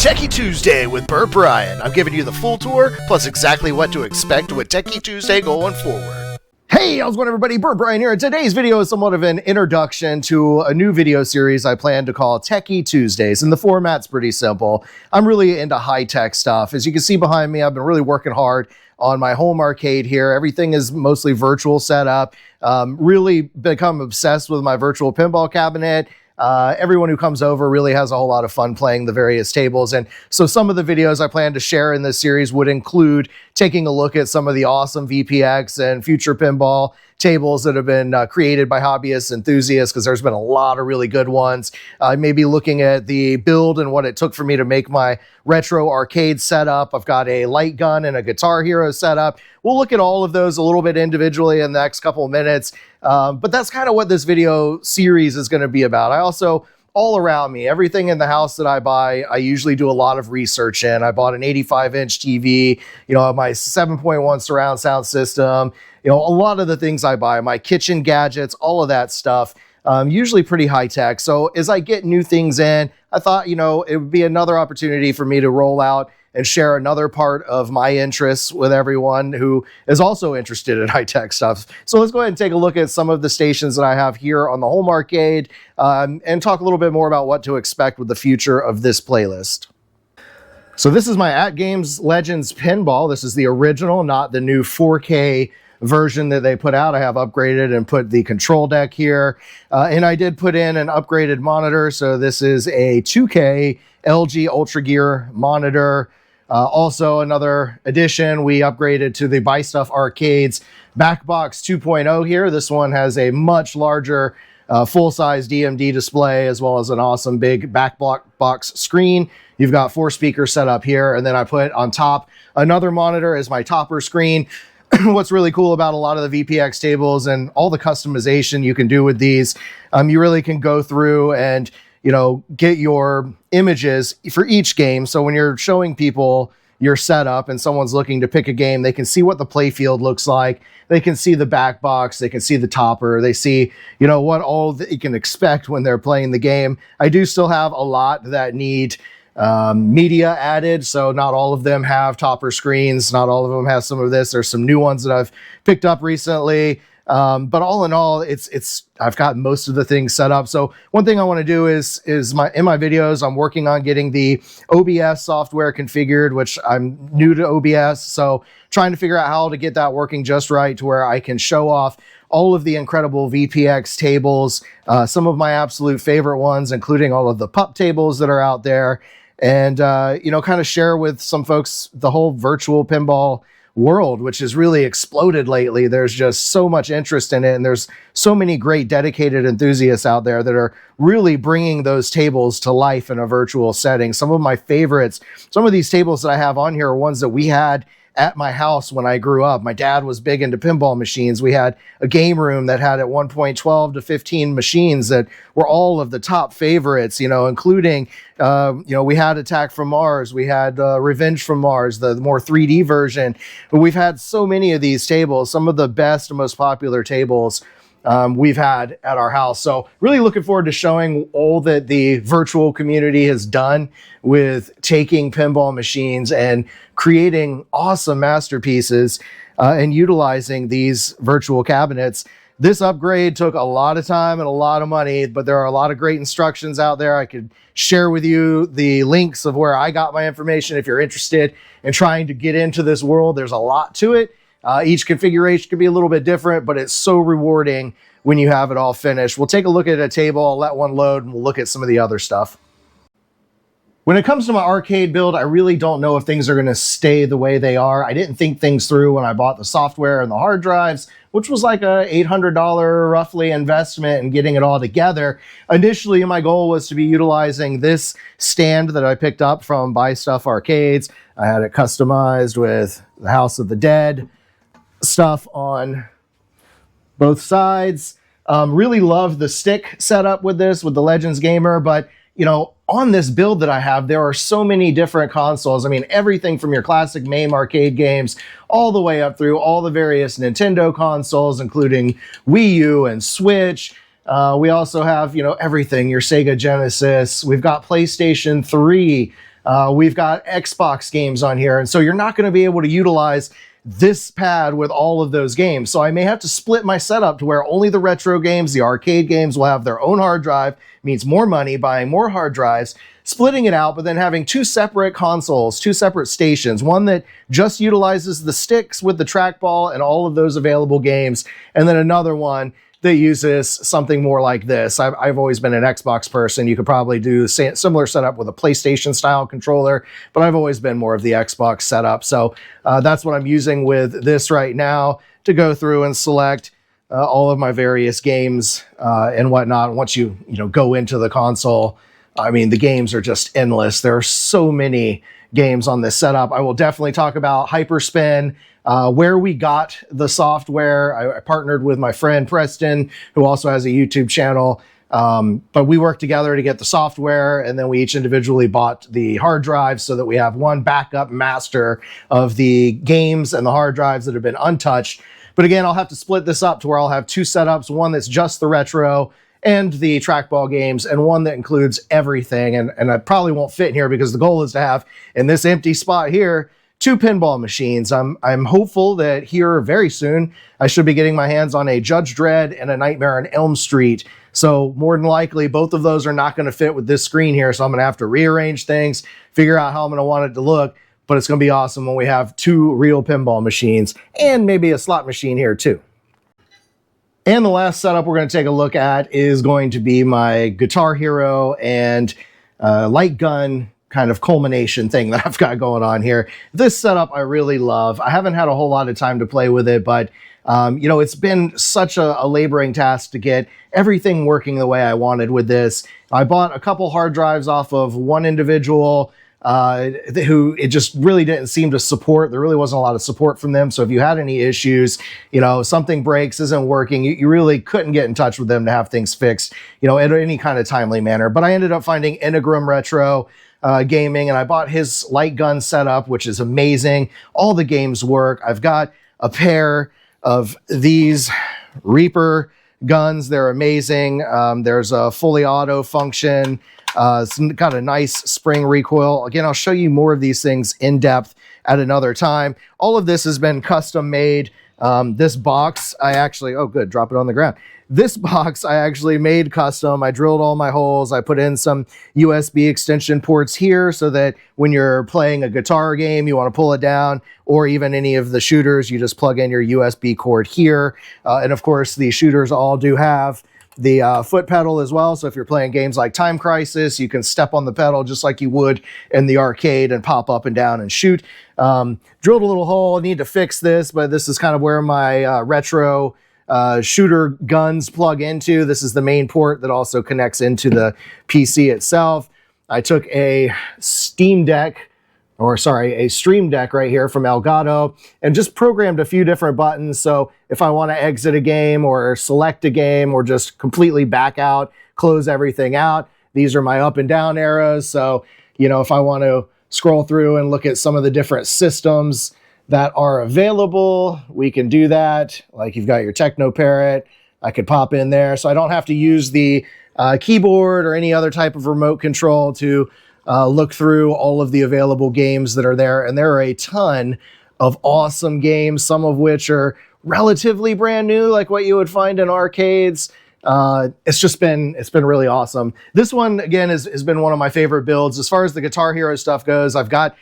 Techy Tuesday with BurntBrian. I'm giving you the full tour, plus exactly what to expect with Techy Tuesday going forward. Hey, how's it going, everybody? BurntBrian here. Today's video is somewhat of an introduction to a new video series I plan to call Techy Tuesdays, and the format's pretty simple. I'm really into high-tech stuff. As you can see behind me, I've been really working hard on my home arcade here. Everything is mostly virtual setup. Really become obsessed with my virtual pinball cabinet. Everyone who comes over really has a whole lot of fun playing the various tables. And so some of the videos I plan to share in this series would include taking a look at some of the awesome VPX and future pinball tables that have been created by hobbyists, enthusiasts, because there's been a lot of really good ones. Maybe looking at the build and what it took for me to make my retro arcade setup. I've got a light gun and a Guitar Hero setup. We'll look at all of those a little bit individually in the next couple of minutes. But that's kind of what this video series is going to be about. I also, all around me, everything in the house that I buy, I usually do a lot of research in. I bought an 85-inch TV, my 7.1 surround sound system, a lot of the things I buy, my kitchen gadgets, all of that stuff, usually pretty high tech. So as I get new things in, I thought, it would be another opportunity for me to roll out and share another part of my interests with everyone who is also interested in high-tech stuff. So let's go ahead and take a look at some of the stations that I have here on the home arcade and talk a little bit more about what to expect with the future of this playlist. So this is my At Games Legends Pinball. This is the original, not the new 4K version that they put out. I have upgraded and put the control deck here. And I did put in an upgraded monitor. So this is a 2K LG Ultra Gear monitor. Also another addition, we upgraded to the Buy Stuff Arcades Backbox 2.0 here. This one has a much larger full-size DMD display, as well as an awesome big backbox screen. You've got 4 speakers set up here, and then I put on top another monitor as my topper screen. What's really cool about a lot of the VPX tables and all the customization you can do with these, you really can go through and get your images for each game. So when you're showing people your setup and someone's looking to pick a game, they can see what the play field looks like. They can see the back box. They can see the topper. They see, what all that you can expect when they're playing the game. I do still have a lot that need media added. So not all of them have topper screens. Not all of them have some of this. There's some new ones that I've picked up recently. But all in all, I've got most of the things set up. So one thing I want to do is in my videos, I'm working on getting the OBS software configured, which I'm new to OBS. So trying to figure out how to get that working just right to where I can show off all of the incredible VPX tables, some of my absolute favorite ones, including all of the pup tables that are out there, and, kind of share with some folks the whole virtual pinball world, which has really exploded lately. There's just so much interest in it, and there's so many great dedicated enthusiasts out there that are really bringing those tables to life in a virtual setting. Some of my favorites, some of these tables that I have on here are ones that we had at my house when I grew up. My dad was big into pinball machines. We had a game room that had at one point 12 to 15 machines that were all of the top favorites, including, we had Attack from Mars. We had Revenge from Mars, the more 3D version. But we've had so many of these tables, some of the best and most popular tables we've had at our house. So really looking forward to showing all that the virtual community has done with taking pinball machines and creating awesome masterpieces and utilizing these virtual cabinets. This upgrade took a lot of time and a lot of money, but there are a lot of great instructions out there. I could share with you the links of where I got my information if you're interested in trying to get into this world. There's a lot to it. Each configuration can be a little bit different, but it's so rewarding when you have it all finished. We'll take a look at a table, I'll let one load, and we'll look at some of the other stuff. When it comes to my arcade build, I really don't know if things are going to stay the way they are. I didn't think things through when I bought the software and the hard drives, which was like a $800 roughly investment in getting it all together. Initially, my goal was to be utilizing this stand that I picked up from Buy Stuff Arcades. I had it customized with the House of the Dead stuff on both sides. Really love the stick setup with this, with the Legends Gamer, but on this build that I have, there are so many different consoles. I mean, everything from your classic MAME arcade games all the way up through all the various Nintendo consoles, including Wii U and Switch. We also have, everything, your Sega Genesis. We've got PlayStation 3, We've got Xbox games on here, and so you're not going to be able to utilize this pad with all of those games. So I may have to split my setup to where only the retro games, the arcade games will have their own hard drive, means more money, buying more hard drives, splitting it out, but then having two separate consoles, two separate stations, one that just utilizes the sticks with the trackball and all of those available games, and then another one that uses something more like this. I've always been an Xbox person. You could probably do similar setup with a PlayStation style controller, but I've always been more of the Xbox setup. So that's what I'm using with this right now to go through and select all of my various games and whatnot. Once you go into the console, I mean, the games are just endless. There are so many games on this setup. I will definitely talk about Hyperspin, where we got the software. I partnered with my friend Preston, who also has a YouTube channel. But we worked together to get the software, and then we each individually bought the hard drives so that we have one backup master of the games and the hard drives that have been untouched. But again, I'll have to split this up to where I'll have two setups, one that's just the retro and the trackball games, and one that includes everything. And I probably won't fit in here because the goal is to have, in this empty spot here, two pinball machines. I'm hopeful that here very soon I should be getting my hands on a Judge Dredd and a Nightmare on Elm Street. So more than likely, both of those are not going to fit with this screen here. So I'm going to have to rearrange things, figure out how I'm going to want it to look. But it's going to be awesome when we have two real pinball machines and maybe a slot machine here too. And the last setup we're going to take a look at is going to be my Guitar Hero and light gun kind of culmination thing that I've got going on here. This setup I really love. I haven't had a whole lot of time to play with it, but it's been such a laboring task to get everything working the way I wanted with this. I bought a couple hard drives off of one individual who it just really didn't seem to support. There really wasn't a lot of support from them. So if you had any issues, something breaks, isn't working, you really couldn't get in touch with them to have things fixed, in any kind of timely manner. But I ended up finding Enneagram Retro Gaming, and I bought his light gun setup, which is amazing. All the games work. I've got a pair of these Reaper guns. They're amazing. There's a fully auto function. It's got a nice spring recoil. Again, I'll show you more of these things in depth at another time. All of this has been custom made. This box, I actually, oh good, drop it on the ground. This box I actually made custom. I drilled all my holes. I put in some USB extension ports here so that when you're playing a guitar game, you want to pull it down, or even any of the shooters, you just plug in your USB cord here. And of course, the shooters all do have the foot pedal as well. So if you're playing games like Time Crisis, you can step on the pedal just like you would in the arcade and pop up and down and shoot. Drilled a little hole. I need to fix this, but this is kind of where my retro shooter guns plug into. This is the main port that also connects into the PC itself. I took a Stream Deck right here from Elgato and just programmed a few different buttons. So if I want to exit a game or select a game or just completely back out, close everything out, these are my up and down arrows. So, if I want to scroll through and look at some of the different systems that are available, we can do that. Like you've got your Techno Parrot, I could pop in there. So I don't have to use the keyboard or any other type of remote control to look through all of the available games that are there. And there are a ton of awesome games, some of which are relatively brand new, like what you would find in arcades. It's been really awesome. This one, again, has been one of my favorite builds. As far as the Guitar Hero stuff goes, I've got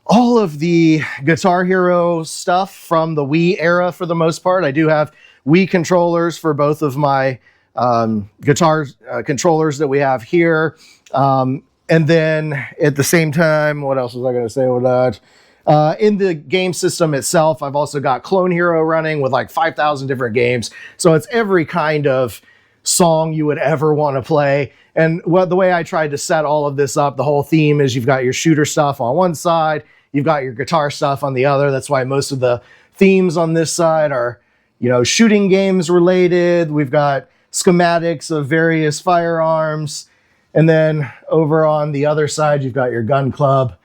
all of the Guitar Hero stuff from the Wii era for the most part. I do have Wii controllers for both of my guitar controllers that we have here. And then at the same time, what else was I going to say with that? In the game system itself, I've also got Clone Hero running with like 5,000 different games. So it's every kind of song you would ever want to play. And the way I tried to set all of this up, the whole theme is you've got your shooter stuff on one side, you've got your guitar stuff on the other. That's why most of the themes on this side are, shooting games related. We've got schematics of various firearms. And then over on the other side, you've got your gun club,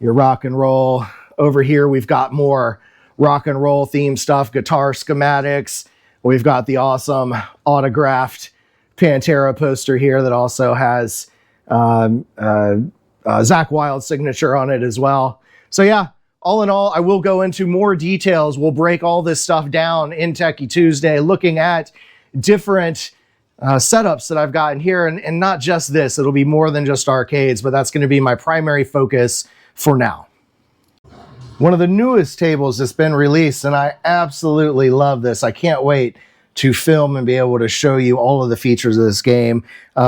your rock and roll. Over here, we've got more rock and roll themed stuff, guitar schematics. We've got the awesome autographed Pantera poster here that also has Zach Wild's signature on it as well. So yeah, all in all, I will go into more details. We'll break all this stuff down in Techy Tuesday, looking at different setups that I've gotten here, and not just this. It'll be more than just arcades, but that's going to be my primary focus for now. One of the newest tables that's been released, and I absolutely love this. I can't wait to film and be able to show you all of the features of this game.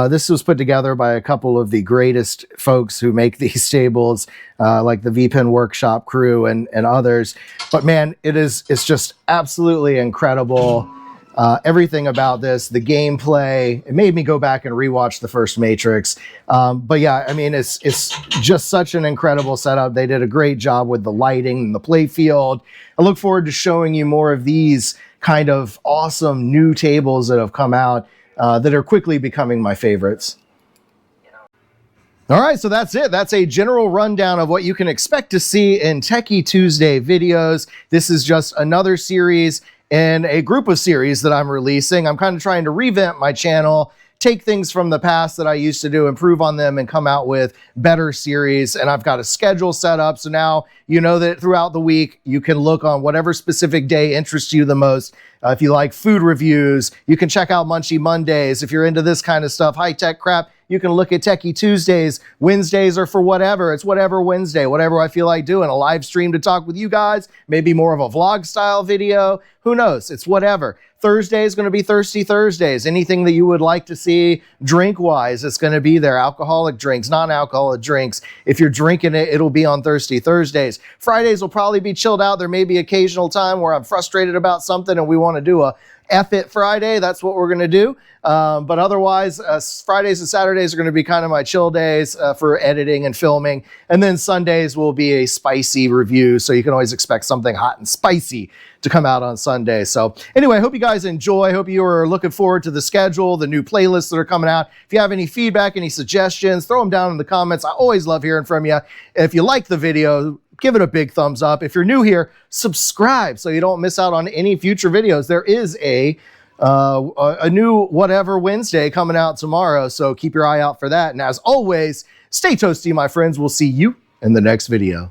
This was put together by a couple of the greatest folks who make these tables, like the VPin Workshop crew and others. But man, it's just absolutely incredible. Everything about this, the gameplay, it made me go back and rewatch the first Matrix. But yeah, I mean, it's just such an incredible setup. They did a great job with the lighting and the play field. I look forward to showing you more of these kind of awesome new tables that have come out that are quickly becoming my favorites. All right, so that's it. That's a general rundown of what you can expect to see in Techy Tuesday videos. This is just another series in a group of series that I'm releasing. I'm kind of trying to revamp my channel, take things from the past that I used to do, improve on them, and come out with better series. And I've got a schedule set up, so now you know that throughout the week, you can look on whatever specific day interests you the most. If you like food reviews, you can check out Munchie Mondays. If you're into this kind of stuff, high-tech crap, you can look at Techy Tuesdays. Wednesdays are for whatever. It's whatever Wednesday, whatever I feel like doing. A live stream to talk with you guys, maybe more of a vlog style video. Who knows? It's whatever. Thursday is going to be Thirsty Thursdays. Anything that you would like to see drink-wise, it's going to be there. Alcoholic drinks, non-alcoholic drinks. If you're drinking it, it'll be on Thirsty Thursdays. Fridays will probably be chilled out. There may be occasional time where I'm frustrated about something and we want to do a F it Friday. That's what we're going to do. But otherwise, Fridays and Saturdays are going to be kind of my chill days for editing and filming. And then Sundays will be a spicy review. So you can always expect something hot and spicy to come out on Sunday. So anyway, I hope you guys enjoy. I hope you are looking forward to the schedule, the new playlists that are coming out. If you have any feedback, any suggestions, throw them down in the comments. I always love hearing from you. If you like the video, give it a big thumbs up. If you're new here, subscribe so you don't miss out on any future videos. There is a new Whatever Wednesday coming out tomorrow, so keep your eye out for that. And as always, stay toasty, my friends. We'll see you in the next video.